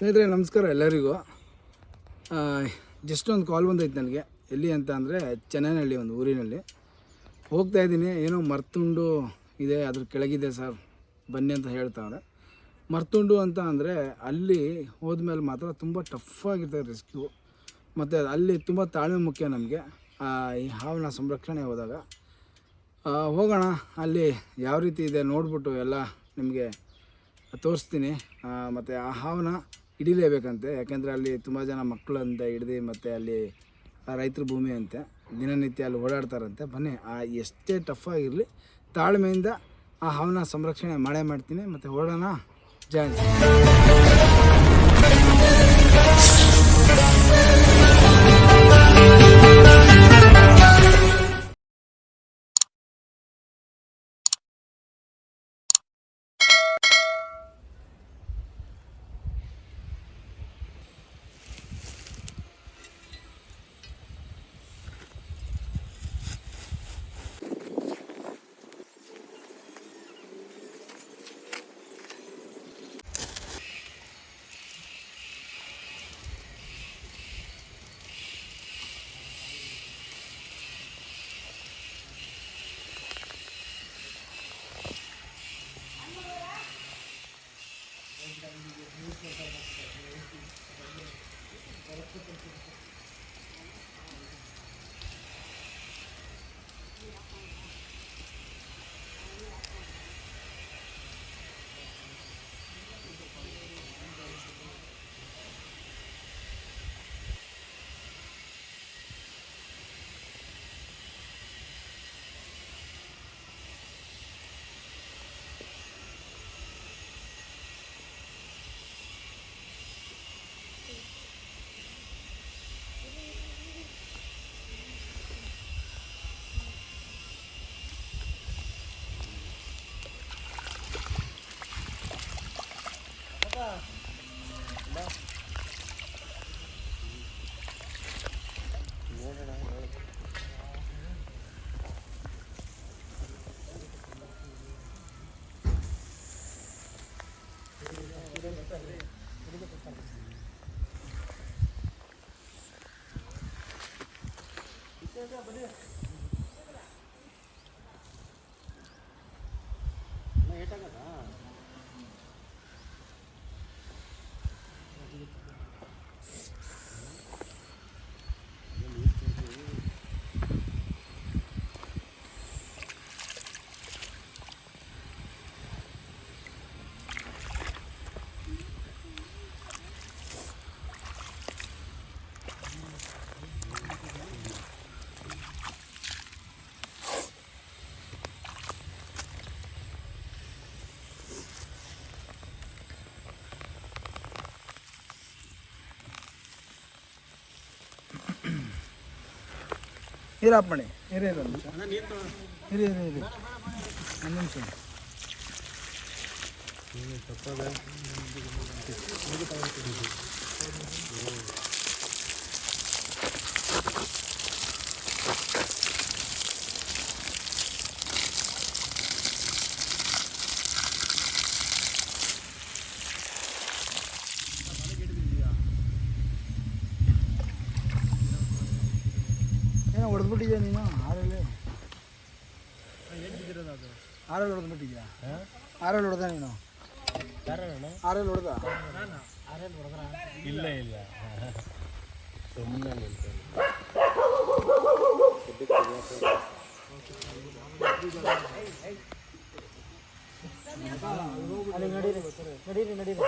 ಸ್ನೇಹಿತರೆ ನಮಸ್ಕಾರ ಎಲ್ಲರಿಗೂ. ಜಸ್ಟ್ ಒಂದು ಕಾಲ್ ಬಂದೈತೆ ನನಗೆ. ಎಲ್ಲಿ ಅಂತ ಅಂದರೆ ಚೆನ್ನೈನಹಳ್ಳಿ ಒಂದು ಊರಿನಲ್ಲಿ ಹೋಗ್ತಾಯಿದ್ದೀನಿ. ಏನೋ ಮರ್ತುಂಡು ಇದೆ, ಅದ್ರ ಕೆಳಗಿದೆ ಸರ್ ಬನ್ನಿ ಅಂತ ಹೇಳ್ತಾವ್ರೆ. ಮರ್ತುಂಡು ಅಂತ ಅಂದರೆ ಅಲ್ಲಿ ಹೋದ್ಮೇಲೆ ಮಾತ್ರ ತುಂಬ ಟಫಾಗಿರ್ತದೆ ರೆಸ್ಕ್ಯೂ, ಮತ್ತು ಅಲ್ಲಿ ತುಂಬ ತಾಳ್ಮೆ ಮುಖ್ಯ ನಮಗೆ. ಈ ಹಾವನ್ನ ಸಂರಕ್ಷಣೆ ಹೋದಾಗ ಹೋಗೋಣ, ಅಲ್ಲಿ ಯಾವ ರೀತಿ ಇದೆ ನೋಡ್ಬಿಟ್ಟು ಎಲ್ಲ ನಿಮಗೆ ತೋರಿಸ್ತೀನಿ. ಮತ್ತು ಆ ಹಾವನ್ನ ಹಿಡಿಲೇಬೇಕಂತೆ, ಯಾಕೆಂದರೆ ಅಲ್ಲಿ ತುಂಬ ಜನ ಮಕ್ಕಳಂತ ಹಿಡ್ದು, ಮತ್ತು ಅಲ್ಲಿ ರೈತರ ಭೂಮಿ ಅಂತೆ, ದಿನನಿತ್ಯ ಅಲ್ಲಿ ಓಡಾಡ್ತಾರಂತೆ. ಬನ್ನಿ, ಎಷ್ಟೇ ಟಫಾಗಿರಲಿ ತಾಳ್ಮೆಯಿಂದ ಆ ಹಾವನ್ನ ಸಂರಕ್ಷಣೆ ಮಾಡೇ ಮಾಡ್ತೀನಿ. ಮತ್ತು ಓಡೋಣ, ಜಾಯಿನ್. ಇರಪ್ಪಣಿ ಇರಿ ಒಂದು ನಿಮಿಷ, ಇರಿ ಒಂದು ನಿಮಿಷ. ಏನೋ ಹೊಡೆದ್ಬಿಟ್ಟಿದ್ಯಾ ನೀನು? ಆರಲ್ಲಿ ಹೊಡೆದ್ಬಿಟ್ಟಿದ್ಯಾ? ಆರಲ್ಲಿ ಹೊಡೆದ ನೀನು? ಆರಲ್ಲಿ ಹೊಡೆದ? ಇಲ್ಲ ಇಲ್ಲ, ಸುಮ್ಮನೆ ನಡೀರಿ ನಡೀರಿ.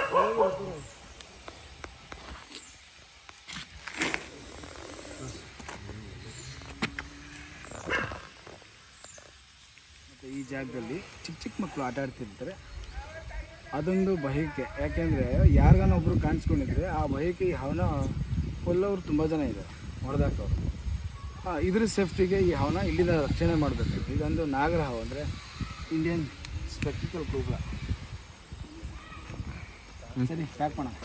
ಈ ಜಾಗದಲ್ಲಿ ಚಿಕ್ಕ ಚಿಕ್ಕ ಮಕ್ಕಳು ಆಟ ಆಡ್ತಿರ್ತಾರೆ. ಅದೊಂದು ಭಯಕ್ಕೆ, ಯಾಕೆಂದರೆ ಯಾರಿಗಾನೊಬ್ರು ಕಾಣಿಸ್ಕೊಂಡಿದ್ರೆ ಆ ಭಯಕ್ಕೆ ಈ ಹಾವನ್ನ ಕೊಲ್ಲೋರು ತುಂಬ ಜನ ಇದ್ದಾರೆ, ಹೊಡೆದಾಕೋರು. ಇದ್ರ ಸೇಫ್ಟಿಗೆ ಈ ಹಾವನ್ನ ಇಲ್ಲಿಂದ ರಕ್ಷಣೆ ಮಾಡಬೇಕು. ಇದೊಂದು ನಾಗರ ಹಾವು, ಅಂದರೆ ಇಂಡಿಯನ್ ಸ್ಪೆಕ್ಟಿಕಲ್ ಕ್ರೂಬ್ರಾ. ಸರಿ, ಪ್ಯಾಕ್ ಮಾಡೋಣ.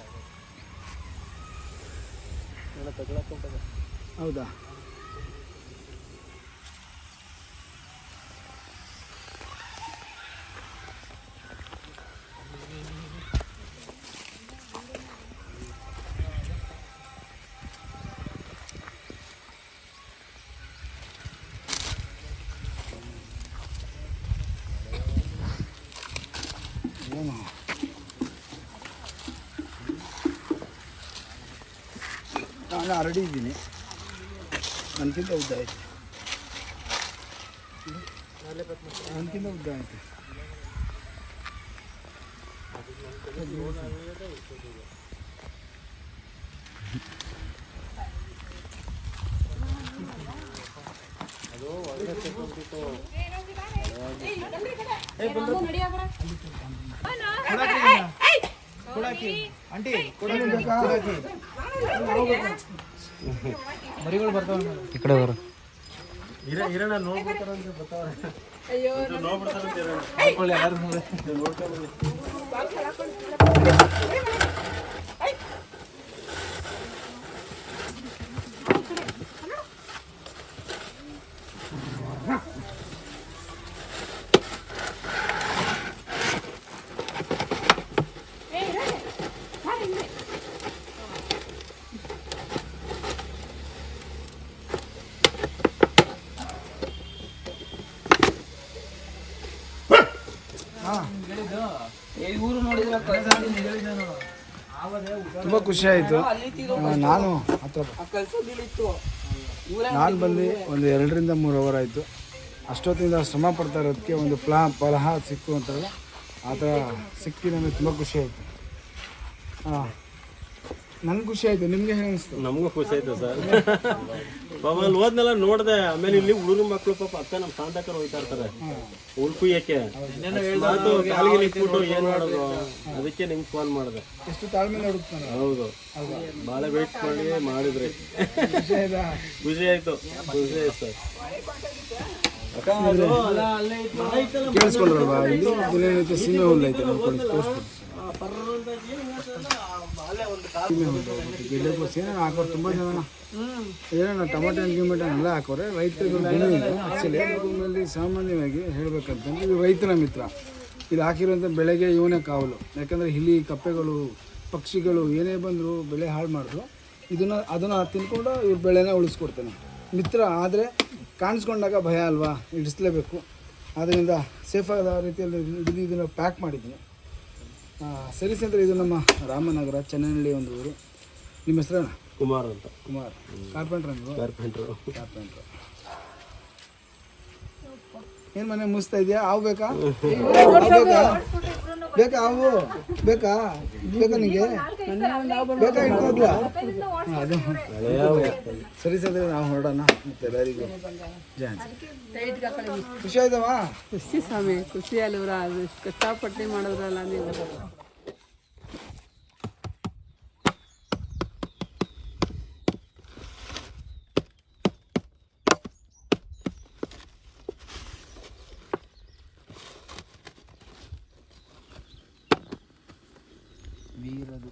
ಹೌದಾ? ನಾನು ಆಲ್ರೆಡಿ ಇದ್ದೀನಿ, ನನಗಿಂತ ಉದ್ದ ಐತೆ, ನನಗಿಂತ ಉದ್ದ ಐತೆ. ಮರಿಗಳು ಬರ್ತಾವ ಈ ಕಡೆ ಬರೋ ಇರೋಣ ನೋಡ್ಬಿಡ್ತಾರಂತೆ ಬರ್ತಾವ್ರೆ. ತುಂಬ ಖುಷಿ ಆಯಿತು. ನಾನು ಬಂದು ಒಂದು 2-3 ಅವರ್ ಆಯಿತು. ಅಷ್ಟೊತ್ತಿಂದ ಶ್ರಮ ಪಡ್ತಾ ಇರೋದಕ್ಕೆ ಒಂದು ಫಲಹ ಸಿಕ್ತು ಅಂತಾರಲ್ಲ, ಆ ಥರ ಸಿಕ್ಕಿ ನನಗೆ ತುಂಬ ಖುಷಿ ಆಯಿತು. ನನಗೆ ಖುಷಿ ಆಯಿತು. ನಿಮಗೆ ಹೇಗೆ ಅನಿಸ್ತು? ನಮಗೂ ಖುಷಿ ಆಯ್ತು ಸರ್. ಪಾಪ ಅಲ್ಲಿ ಹೋದ್ನೆಲ್ಲ ನೋಡಿದೆ. ಆಮೇಲೆ ಇಲ್ಲಿ ಹುಡುಗರು ಮಕ್ಕಳು ಪಾಪ ಅಕ್ಕ ನಮ್ಮ ಶಾಂತಕರು ಹೋಗ್ತಾ ಇರ್ತಾರೆ ಹುಲ್ ಕುಯ್ಯಕ್ಕೆ. ಕಾಲಿಗೆ ಇಟ್ಬಿಟ್ಟು ಏನು ಮಾಡೋದು, ಅದಕ್ಕೆ ನಿಮ್ಗೆ ಫೋನ್ ಮಾಡಿದೆ. ಎಷ್ಟು ತಾಳ್ಮೆ ನೋಡುತ್ತಾನೆ. ಹೌದು, ಭಾಳ ವೇಟ್ ಮಾಡಿದ್ರಿ. ಖುಷಿ ಆಯ್ತಾ? ಖುಷಿ ಆಯ್ತು, ಖುಷಿ ಆಯ್ತು ಸರ್. ಕೇಳಿಸ್ಕೊಂಡ್ರಲ್ವಾ? ಇಲ್ಲಿ ದಿನನಿತ್ಯ ಸೀಮೆ ಹುಲ್ಲು ಐತೆ, ನೋಡ್ಕೊಳ್ಳಿ, ತೋರಿಸ್ಬಿಟ್ಟು ಗೆಡ್ಡೆ ಕೋಸಿ ಏನೇನು ಹಾಕೋರು ತುಂಬ ಜನ. ಏನೇನು ಟೊಮೊಟೊ ಗಿಮೊಟೊ ಎಲ್ಲ ಹಾಕೋರೆ. ರೈತರಿಗೆ ಗುಣ ಇದೆ ಆ್ಯಕ್ಚುಲಿ. ಅದ್ರ ಸಾಮಾನ್ಯವಾಗಿ ಹೇಳಬೇಕಂತಂದ್ರೆ ಇದು ರೈತನ ಮಿತ್ರ. ಇಲ್ಲಿ ಹಾಕಿರೋಂಥ ಬೆಳೆಗೆ ಇವನೇ ಕಾವಲು. ಯಾಕಂದರೆ ಇಲ್ಲಿ ಕಪ್ಪೆಗಳು, ಪಕ್ಷಿಗಳು ಏನೇ ಬಂದರೂ ಬೆಳೆ ಹಾಳು ಮಾಡಿದ್ರು ಅದನ್ನು ತಿನ್ಕೊಂಡು ಇವ್ರ ಬೆಳೆನ ಉಳಿಸ್ಕೊಡ್ತಾನೆ. ಮಿತ್ರ ಆದರೆ ಕಾಣಿಸ್ಕೊಂಡಾಗ ಭಯ ಅಲ್ವಾ, ಇಡಿಸ್ಲೇಬೇಕು. ಆದ್ದರಿಂದ ಸೇಫಾದ ರೀತಿಯಲ್ಲಿ ಹಿಡಿದು ಇದನ್ನು ಪ್ಯಾಕ್ ಮಾಡಿದ್ದೀನಿ. ಸರಿ ಸ್ನೇಹಿತರೆ, ಇದು ನಮ್ಮ ರಾಮನಗರ ಚೆನ್ನಹಳ್ಳಿ ಒಂದು ಊರು. ನಿಮ್ಮ ಹೆಸರಣ್ಣ? ಕುಮಾರ್ ಅಂತ. ಕುಮಾರ್. ಕಾರ್ಪೆಂಟ್ರ ನೀವು? ಕಾರ್ಪೆಂಟ್ರು. ಏನು ಮನೆ ಮುಗಿಸ್ತಾ ಇದೆಯಾ? ಹಾವು ಬೇಕಾ? ಬೇಕಾ ಹಾವು? ಬೇಕಾ ನಿಮಗೆ? ಬೇಕಾ ಇಟ್ಕೋದ್ಲಾ? ಅದು ಸರಿ ಸ್ನೇಹಿತರೆ, ನಾವು ಹೊರಡೋಣ. ಮತ್ತೆ ಎಲ್ಲರಿಗೂ ಜಯ. ಖುಷಿ ಆಯ್ತವಾ? ಖುಷಿ ಸ್ವಾಮಿ, ಖುಷಿ ಅಲ್ವರ. ಅದು ಕಷ್ಟಪಟ್ಟು ಮಾಡಿದ್ರಲ್ಲ ನೀವು. ವೀರದು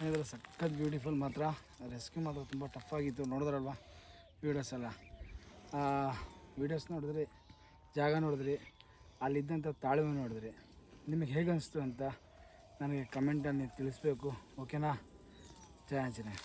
ಏನಿದ್ರೆ ಸಖತ್ ಬ್ಯೂಟಿಫುಲ್ ಮಾತ್ರ. ರೆಸ್ಕ್ಯೂ ಮಾತ್ರ ತುಂಬ ಟಫ್ ಆಗಿತ್ತು. ನೋಡಿದ್ರಲ್ವ ವೀಡಿಯೋಸ್ ಎಲ್ಲ. ವೀಡಿಯೋಸ್ ನೋಡಿದ್ರಿ, ಜಾಗ ನೋಡಿದ್ರಿ, ಅಲ್ಲಿದ್ದಂಥ ತಾಳ್ಮೆ ನೋಡಿದ್ರಿ. ನಿಮಗೆ ಹೇಗೆ ಅನಿಸ್ತು ಅಂತ ನನಗೆ ಕಮೆಂಟಲ್ಲಿ ತಿಳಿಸ್ಬೇಕು. ಓಕೆನಾ? ಜಯ ಆಂಜನೇಯ.